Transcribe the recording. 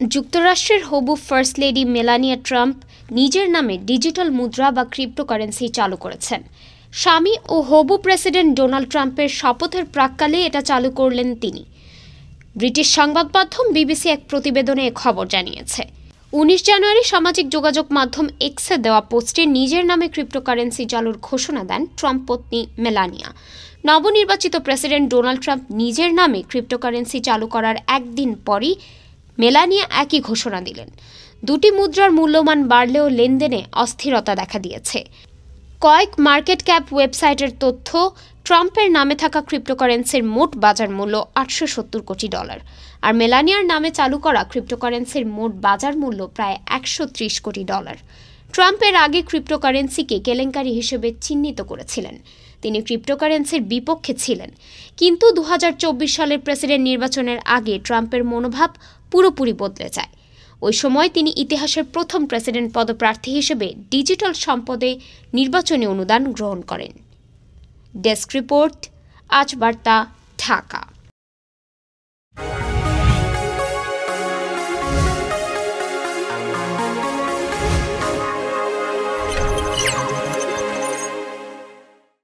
যুক্তরাষ্ট্রের হবু first lady Melania Trump নিজের নামে ডিজিটাল মুদ্রা বা ক্রিপ্টোকারেন্সি চালু করেছেন। স্বামী ও হবু প্রেসিডেন্ট ডোনাল্ড ট্রাম্পের শপথের প্রাক্কালে এটা চালু করলেন তিনি। ব্রিটিশ সংবাদ মাধ্যম বিবিসি এক প্রতিবেদনে এ খবর জানিয়েছে। 19 জানুয়ারি সামাজিক যোগাযোগ মাধ্যম এক্সে দেওয়া পোস্টে নিজের নামে ক্রিপ্টোকারেন্সি চালুর ঘোষণা দেন ট্রাম্প পত্নী মেলানিয়া। নবনির্বাচিত প্রেসিডেন্ট ডোনাল্ড ট্রাম্প নিজের নামে ক্রিপ্টোকারেন্সি চালু করার একদিন পরই মেলানিয়া একই ঘোষণা দিলেন। দুটি মুদ্রার মূল্যমান বাড়লেও লেনদেনে অস্থিরতা দেখা দিয়েছে। কয়েক মার্কেট ক্যাপ ওয়েবসাইটের তথ্য, ট্রাম্পের নামে থাকা ক্রিপ্টোকারেন্সির মোট বাজার মূল্য $870 কোটি, আর মেলানিয়ার নামে চালু করা ক্রিপ্টোকারেন্সির মোট বাজার মূল্য প্রায় $130 কোটি। ট্রাম্পের আগে ক্রিপ্টোকারেন্সিকে কেলেঙ্কারি হিসেবে চিহ্নিত করেছিলেন। তিনি ক্রিপ্টোকারেন্সির বিপক্ষে ছিলেন, কিন্তু 2024 সালের প্রেসিডেন্ট নির্বাচনের আগে ট্রাম্পের মনোভাব পুরোপুরি বদলে যায়। ওই সময় তিনি ইতিহাসের প্রথম প্রেসিডেন্ট পদপ্রার্থী হিসেবে ডিজিটাল সম্পদে নির্বাচনী অনুদান গ্রহণ করেন। ডেস্ক রিপোর্ট, আজ বার্তা, ঢাকা।